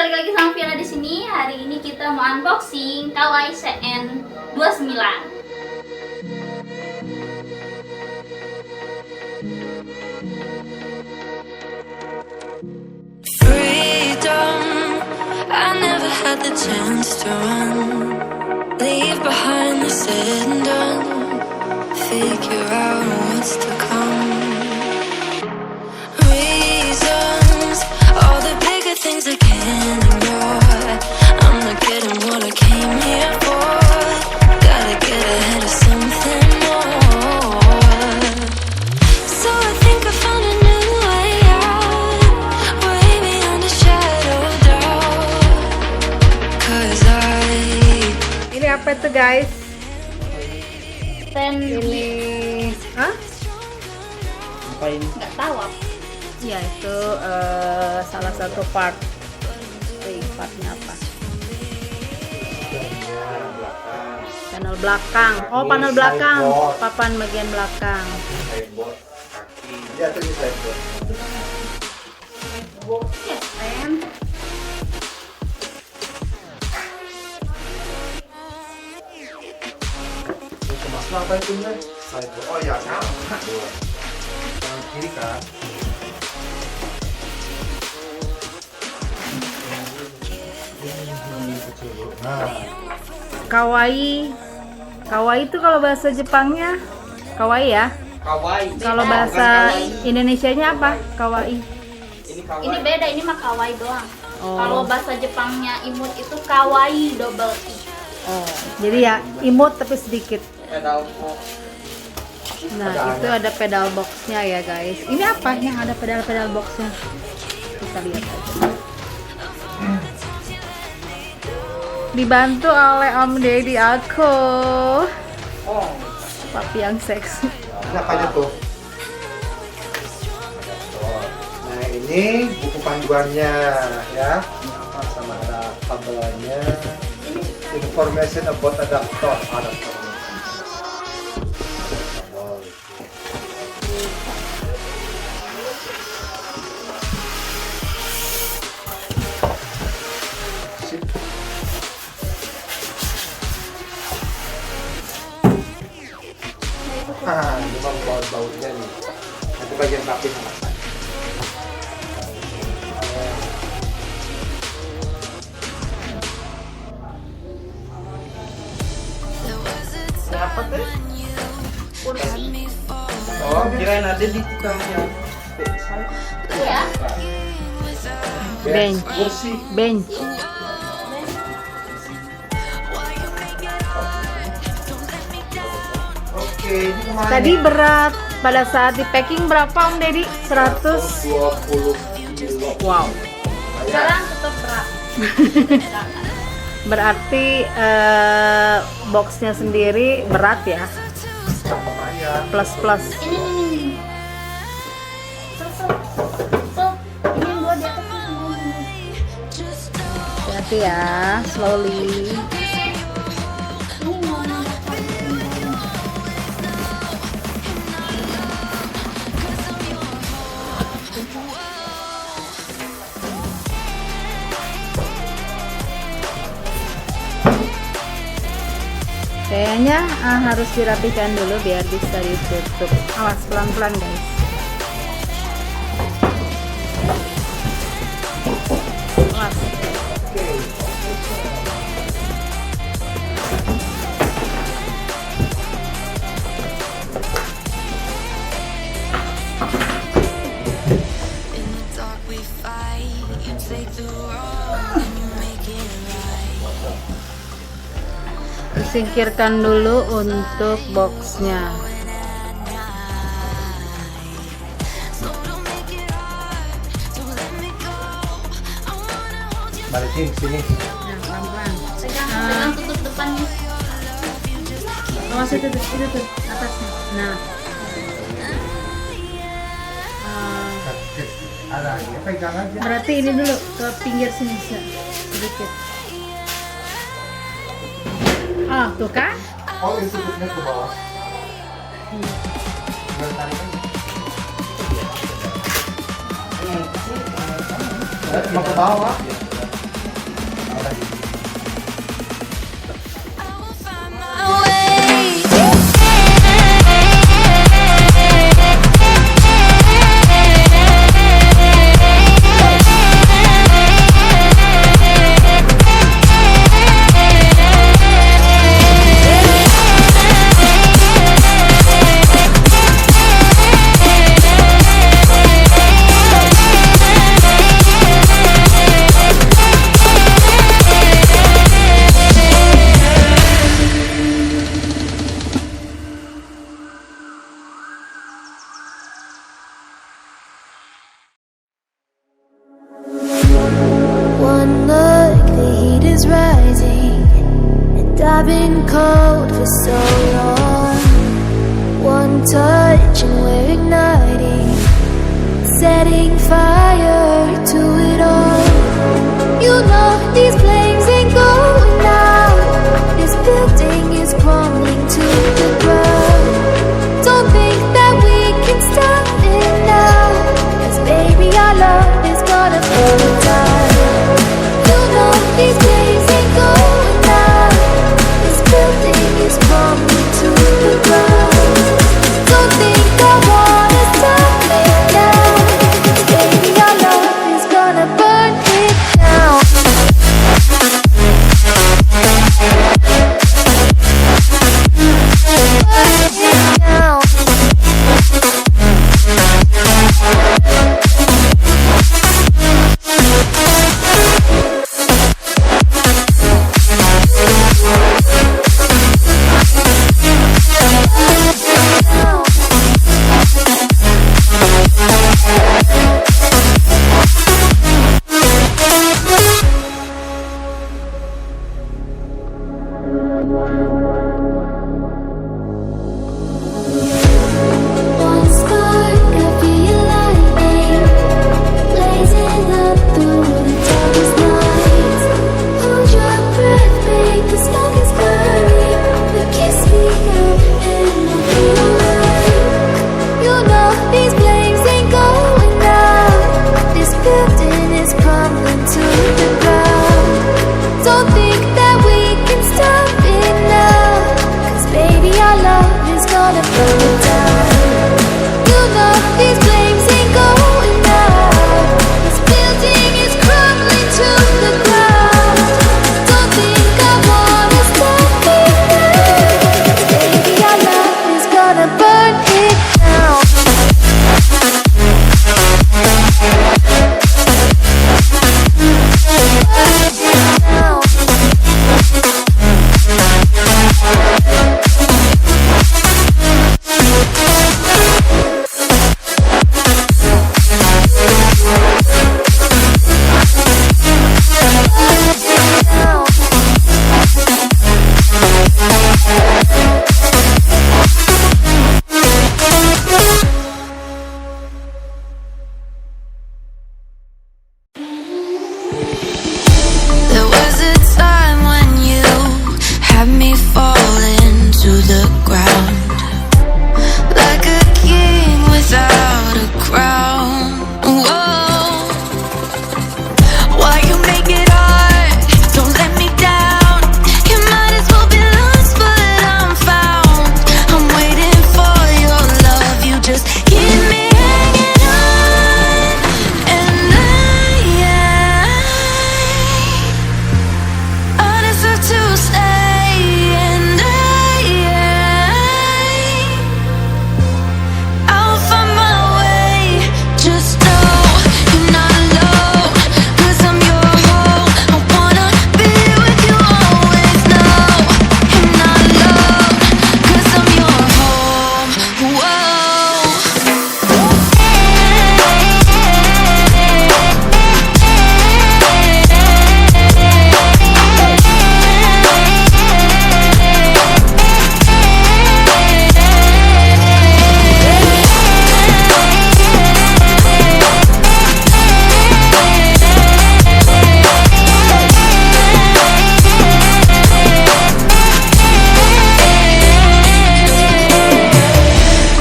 balik lagi sama Fiona di sini. Hari ini kita mau unboxing Kawai CN29. Freedom, I never had the chance to run. Leave behind the said and done. Figure out what's to come. Reasons, all the bigger things I can't ignore. I'm not getting what I came here for. Gotta get ahead of something more. So I think I found a new way out, way beyond the shadow of doubt. 'Cause Ini apa itu guys? Dan Ini, hah? nggak tahu apa. Ya itu salah satu part. Partnya apa? Panel belakang. Oh, panel belakang. Papan bagian belakang. Sideboard kaki. Dia tuh di sideboard. Ya, pen. Itu masalah apa itu nih? Sideboard. Oh ya, sama. Tangan kiri kan. Nah, Kawai. Kawai itu kalau bahasa Jepangnya kawaii ya. Kawai. Kalau bahasa Indonesianya apa? Kawaii. Ini kawai. Ini beda, ini mah Kawai doang. Oh. Kalau bahasa Jepangnya imut itu Kawai double I. Oh, jadi ya imut tapi sedikit. Pedal box. Nah, itu ada pedal boxnya ya guys. Ini apa yang ada pedal boxnya? Kita lihat aja. Dibantu oleh Om Deddy aku, Oh, papi yang seksi. ini apanya tuh? Nah, ini buku panduannya ya. Sama ada tabelnya. Information about adapter. Ini mah bau-baunya nih. Nanti bagian rapin. siapa tuh? Oh, kirain ada di tukangnya. Iya. Bench, Kursi. bench. Oke, ini kemana? Tadi berat pada saat di packing berapa Om Deddy? 100. 20 kilo. Wow. Sekarang tetap berat. Berarti boxnya sendiri berat ya? Lumayan. Plus. Ini. Tuh, ini yang dua di atas nih. Hati-hati ya, slowly. Ini mau mendapatkan. Kayaknya harus dirapikan dulu biar bisa ditutup. Awas pelan-pelan guys. Awas. in the dark we fight. You take the wrong and you make it right. Disingkirkan dulu untuk boxnya. Balikin sini. Nah, pelan-pelan. Pegang tutup depannya. Awas itu tuh atasnya. Nah. Ada lagi, pegang aja. Berarti ini dulu ke pinggir sini sedikit. Ah, tuh kan? Oh, itu tutupnya ke bawah. Biar tarik aja. Mau ke bawah. I've been cold for so long. One touch and we're igniting, setting fire to it all. You know these flames ain't going out. This building is crumbling to the ground. Don't think that we can stop it now, 'cause baby our love is gonna burn down. You know these flames ain't going out. This building is crumbling to the ground. Don't think I wanna stop it now, 'cause baby our love is gonna burn it down. Burn it down. One spark, I feel lightning blazing up through the darkest nights. Hold your breath, make the smoke is burning, but kiss me now and I'll be alright. You know these flames ain't going out. This building is crumbling to the ground. Don't think that we can stop it now, 'cause baby our love is gonna burn it down. You know these flames ain't going out. This building is crumbling to the ground. Don't think I wanna stop it now, 'cause baby our love is gonna burn it down. Burn it down. There was a time when you had me falling to the ground, like a king without a crown. Whoa, why you make it hard? Don't let me down. You might as well be lost, but I'm found. I'm waiting for your love. You just keep me hanging on, and I deserve to stay, and I'll find my way. Just know you're not alone, 'cause I'm your home. I wanna be with you always. Know you're not alone, 'cause I'm your home.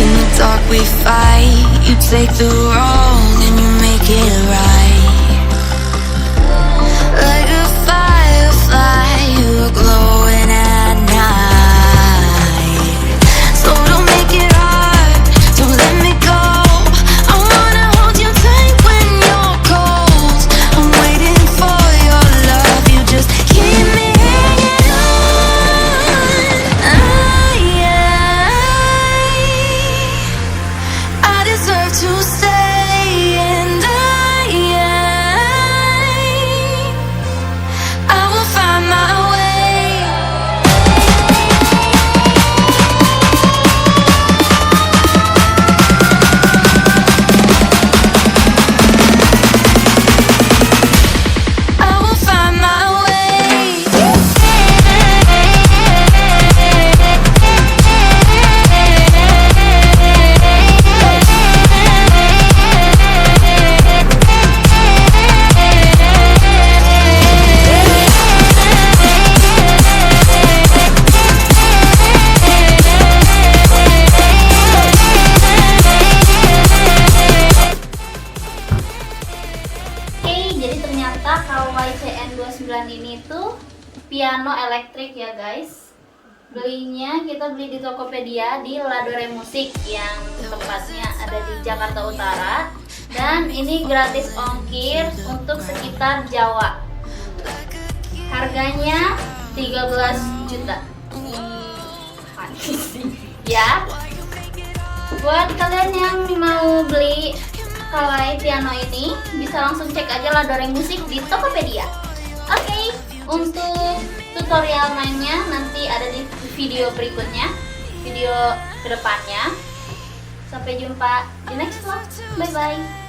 In the dark we fight. You take the wrong and you make it right. Like a firefly, you are glowing at night. So don't make it hard, don't let me go. I wanna hold you tight when you're cold. I'm waiting for your love. You just keep me hanging on. I deserve to stay, ini tuh piano elektrik ya guys. Belinya kita beli di Tokopedia di LadoreMusic yang tempatnya ada di Jakarta Utara. Dan ini gratis ongkir untuk sekitar Jawa. Harganya 13 juta. Ya. Buat kalian yang mau beli Kawai piano ini, bisa langsung cek aja LadoreMusic di Tokopedia. Oke, untuk tutorial mainnya nanti ada di video berikutnya, video kedepannya. Sampai jumpa di next vlog. Bye bye.